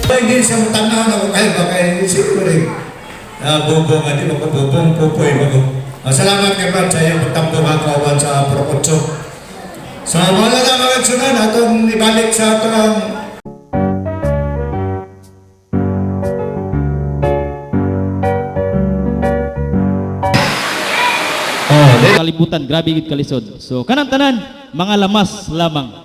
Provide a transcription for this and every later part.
Hindi sa tanaw na ko kayo ba kayo siguro bubong at iba ko bubong pupoy mo ko. Salamat kay Brad sa iyong pagtampo mga kauban sa Prokotso. So wala na mga sunod atong ibalik sa atong kalibutan, grabe gid kalisod. So kanang tanan mga lamas lamang.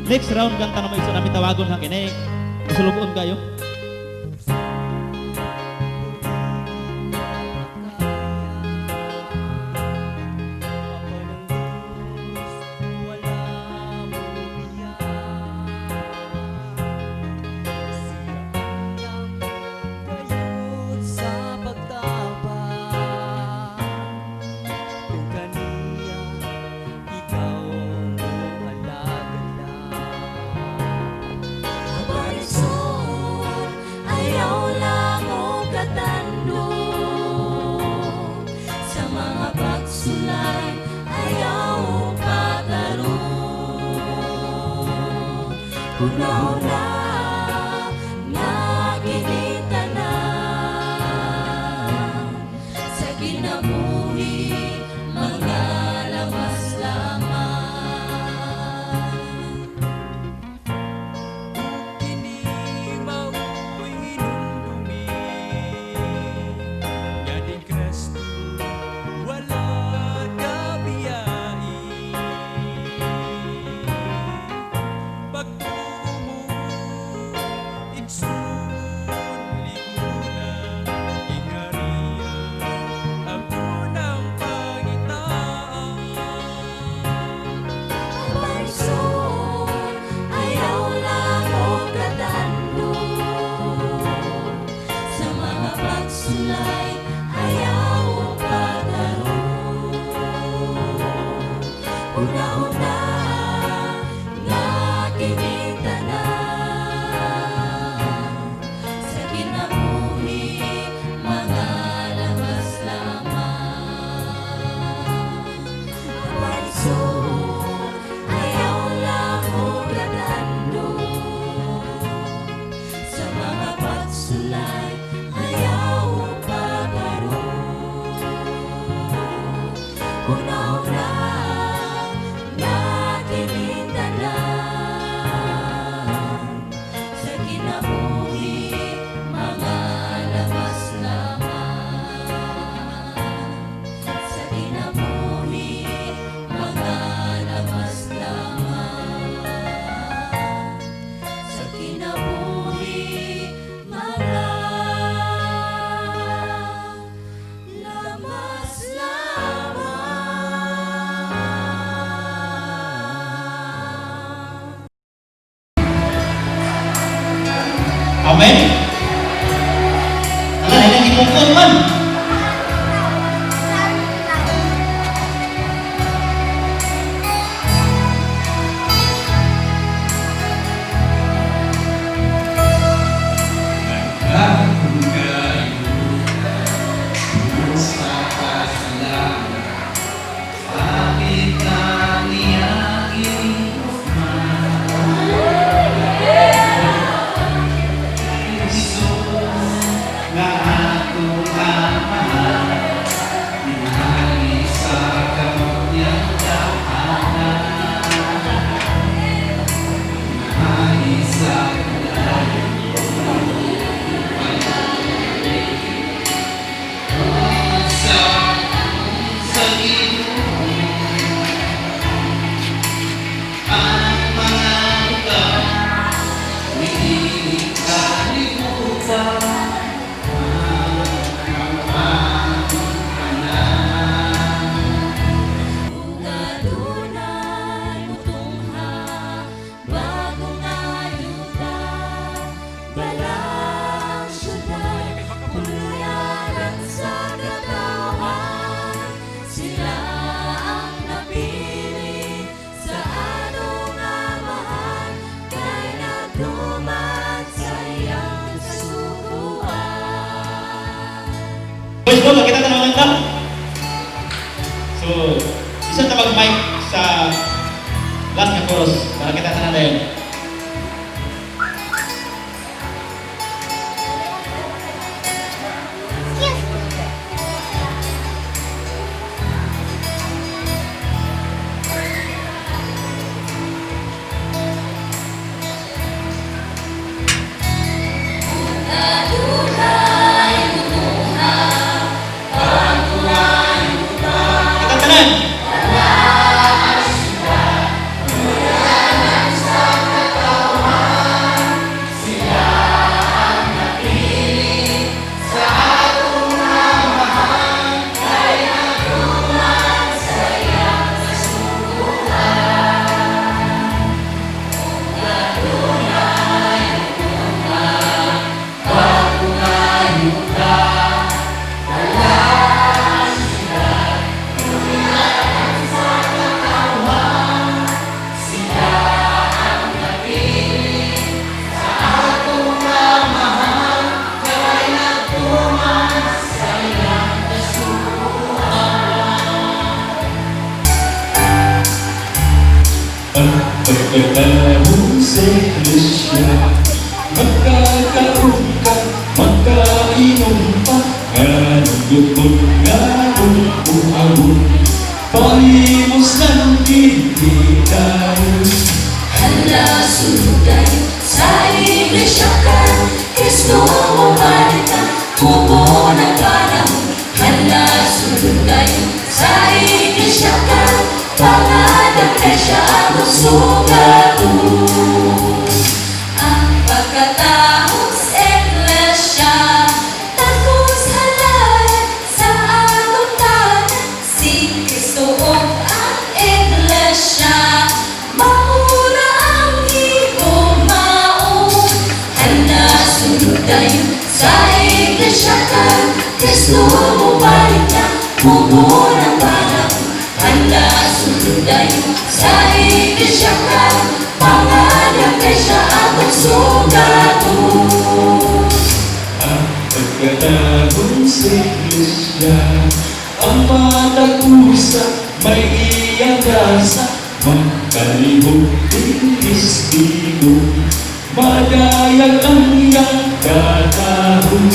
Next round kanta naman isa namin tawagon hangin eh. Sulubon kayo. Una-una naginita na sa kinabuhi mga lamas lamang. Kini mauwi hinumdumi Yaning Kristo wala kabiyai una-una naginita na sa kinabuhi mga lamas lamang. Aparisyon ayaw lang o gadando sa mga pagsulay ayaw pa sa iglesia ka, pangalan kay siya ang sugatan. Ang pagkatao sa iglesia, takos halal sa atong tanan, si Kristo ug ang iglesia, maura ang higugmaon. Hala sunod tayo sa iglesia ka, Kristo mo balik na, mubo ng panahon. Hala sunod tayo sa iglesia ka, pangalan kay siya atong sugatan. Ang pagkatapon sa iglesia, ang matagusa may iyang grasa, magkalihog testigo, madayag ang iyang katahon.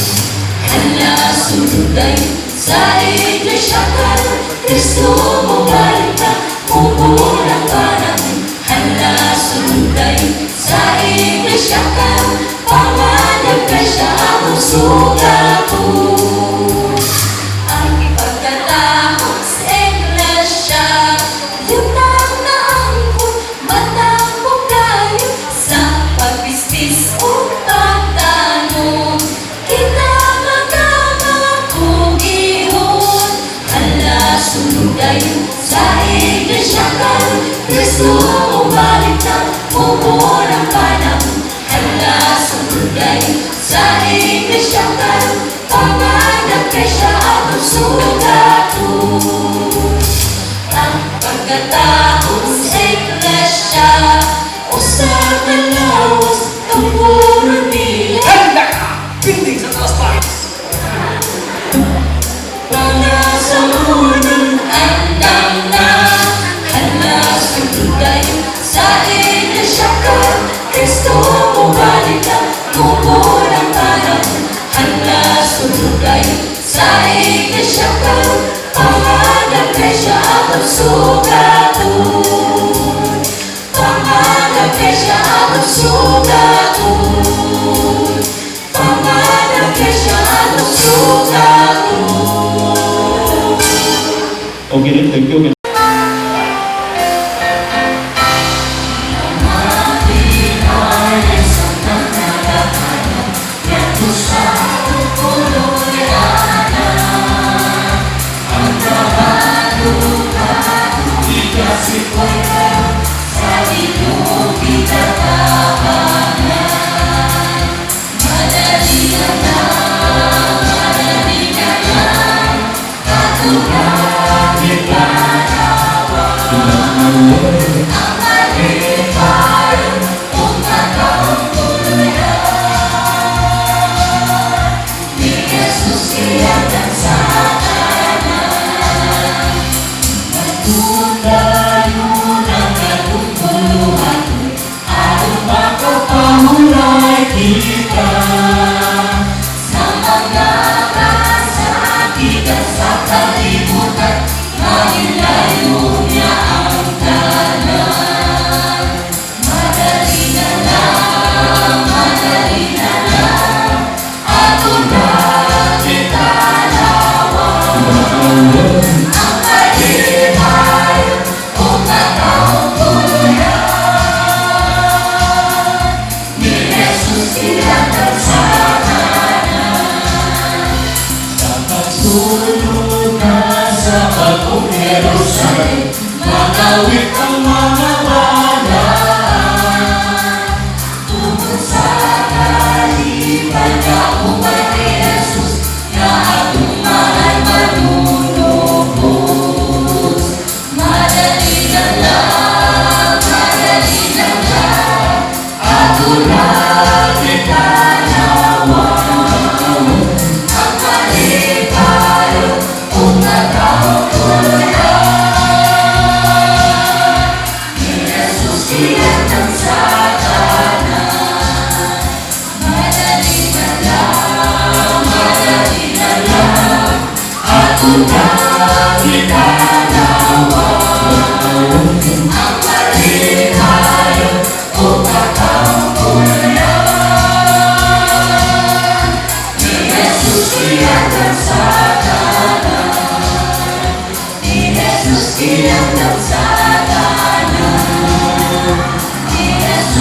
Hala sunod tayo sa iglesia ka, Kristo mo balik na, mubo ng panahon. Hala sunod tayo sa iglesia ka, pangalan kay siya atong sugatan. Ang ipagkatao sa iglesia, yun ang naangkon, matang kayo sa pagbistis o pagtanong. Kita magkakapugihon. Hala sunod tayo sa iglesia ka, Kristo mo balik na, mubo ng panahon. Hala sunod tayo sa iglesia ka, pangalan kay siya atong sugatan. Ang pagkatao sa iglesia, usap na lawas, tumpuran nila. Handa ka! Pinding sa taas pa! Mga sa unang andang na, hala sunod tayo sa iglesia ka, Kristo mo balik na, mubo ng panahon. Hala sunod tayo sa iglesia ka, pangalan kay siya atong sugatan. Pangalan kay siya atong sugatan. Pangalan kay siya atong sugatan. Okay rin, thank you.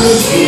Gusti